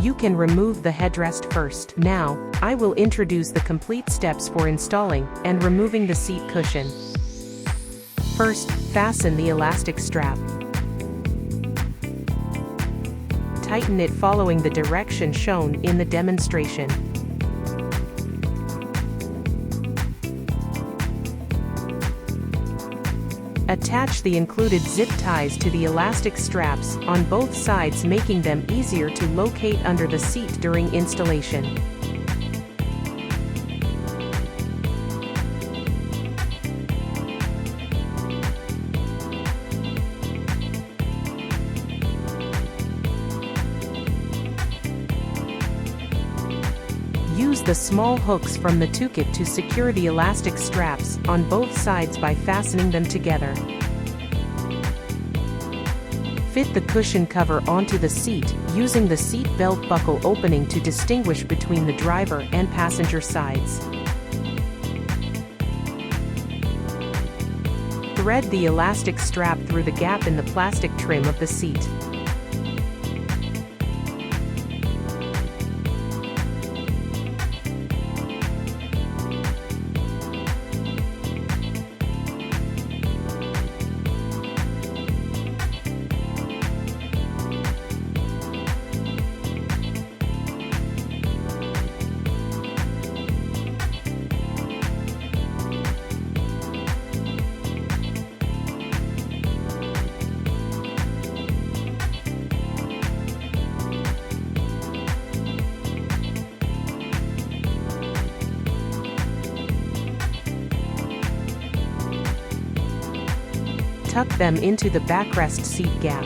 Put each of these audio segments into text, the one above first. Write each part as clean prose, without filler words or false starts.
You can remove the headrest first. Now, I will introduce the complete steps for installing and removing the seat cushion. First, fasten the elastic strap. Tighten it following the direction shown in the demonstration. Attach the included zip ties to the elastic straps on both sides, making them easier to locate under the seat during installation. Use the small hooks from the toolkit to secure the elastic straps on both sides by fastening them together. Fit the cushion cover onto the seat, using the seat belt buckle opening to distinguish between the driver and passenger sides. Thread the elastic strap through the gap in the plastic trim of the seat. Tuck them into the backrest seat gap.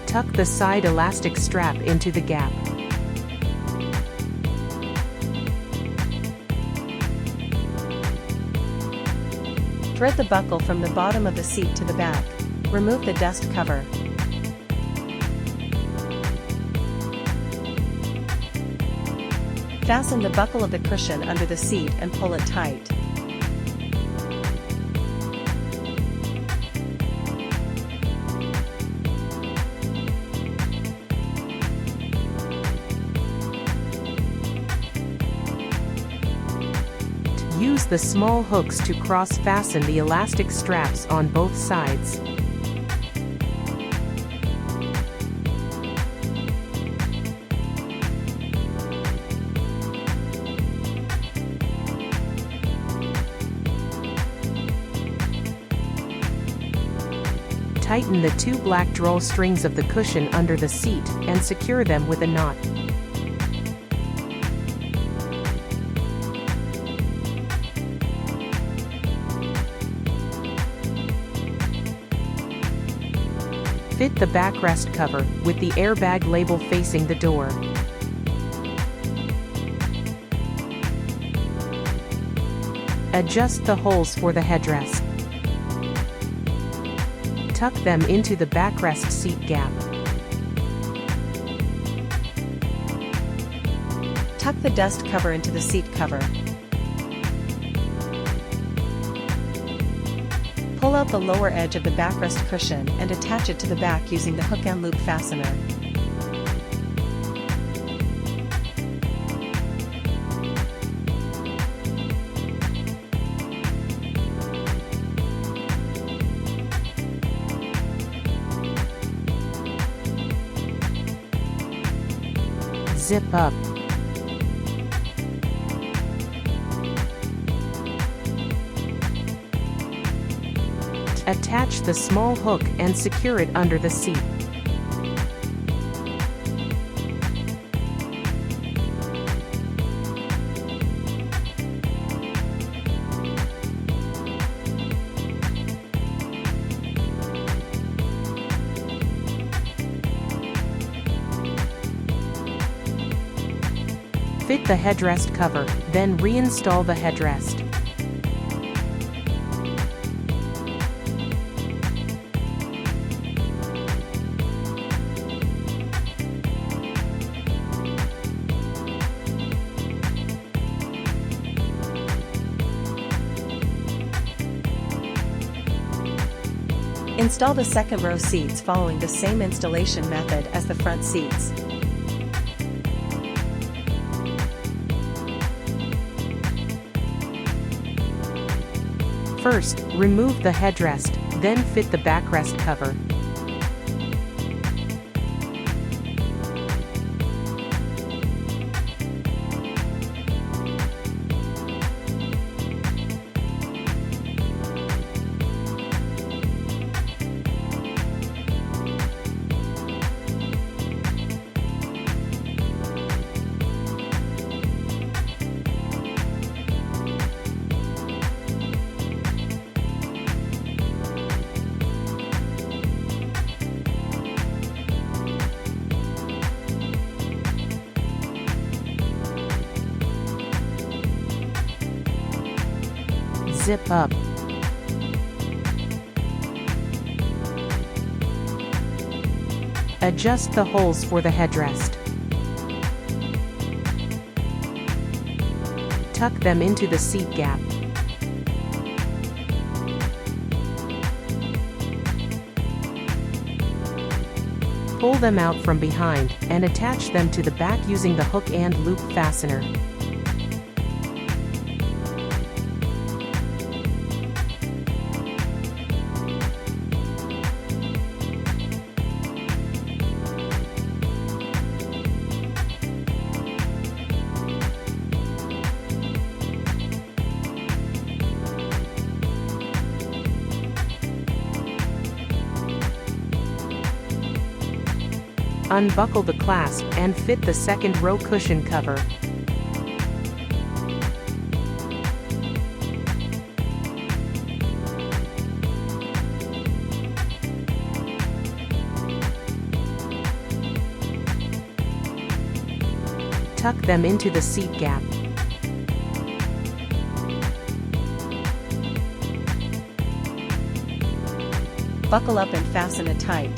Tuck the side elastic strap into the gap. Thread the buckle from the bottom of the seat to the back. Remove the dust cover. Fasten the buckle of the cushion under the seat and pull it tight. Use the small hooks to cross-fasten the elastic straps on both sides. Tighten the two black drawstrings of the cushion under the seat and secure them with a knot. Fit the backrest cover, with the airbag label facing the door. Adjust the holes for the headrest. Tuck them into the backrest seat gap. Tuck the dust cover into the seat cover. Pull out the lower edge of the backrest cushion and attach it to the back using the hook and loop fastener. Zip up. Attach the small hook and secure it under the seat. Fit the headrest cover, then reinstall the headrest. Install the second row seats following the same installation method as the front seats. First, remove the headrest, then fit the backrest cover. Zip up. Adjust the holes for the headrest. Tuck them into the seat gap. Pull them out from behind, and attach them to the back using the hook and loop fastener. Unbuckle the clasp and fit the second row cushion cover. Tuck them into the seat gap. Buckle up and fasten it tight.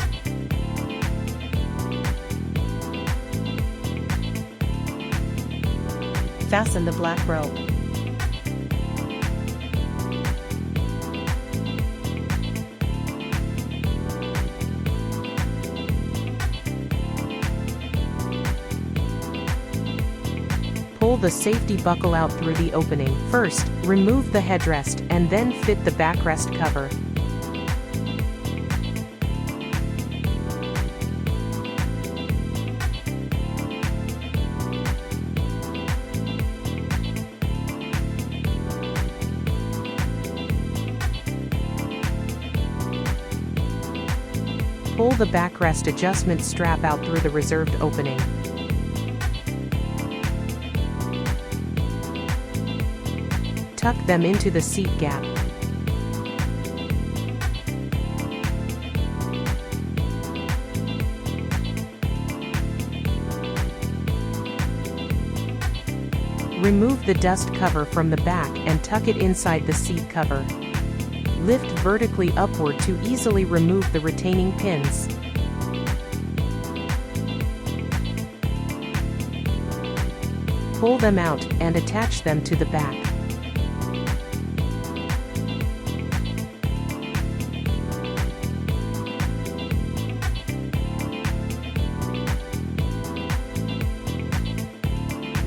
Fasten the black rope. Pull the safety buckle out through the opening. First, remove the headrest and then fit the backrest cover. Pull the backrest adjustment strap out through the reserved opening. Tuck them into the seat gap. Remove the dust cover from the back and tuck it inside the seat cover. Lift vertically upward to easily remove the retaining pins. Pull them out and attach them to the back.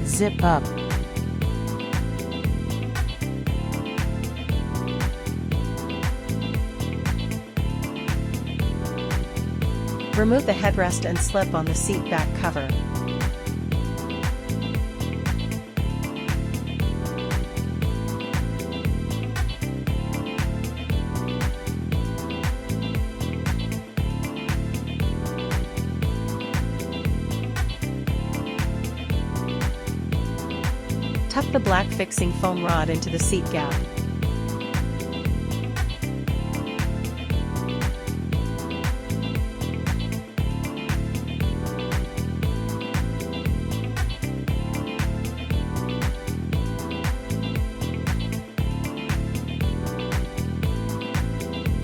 Zip up. Remove the headrest and slip on the seat back cover. Tuck the black fixing foam rod into the seat gap.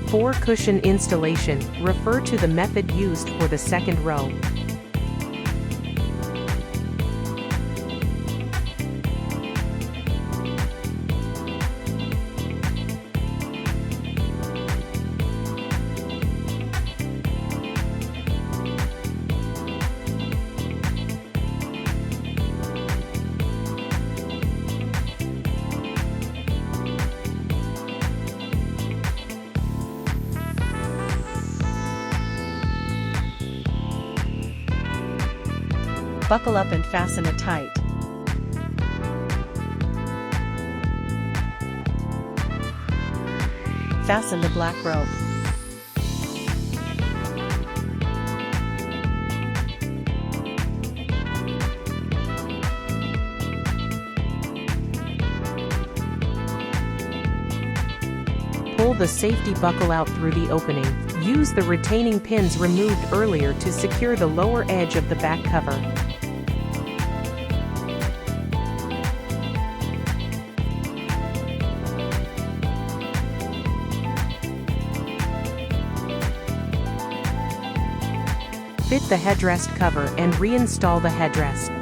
For cushion installation, refer to the method used for the second row. Buckle up and fasten it tight. Fasten the black rope. Pull the safety buckle out through the opening. Use the retaining pins removed earlier to secure the lower edge of the back cover. Fit the headrest cover and reinstall the headrest.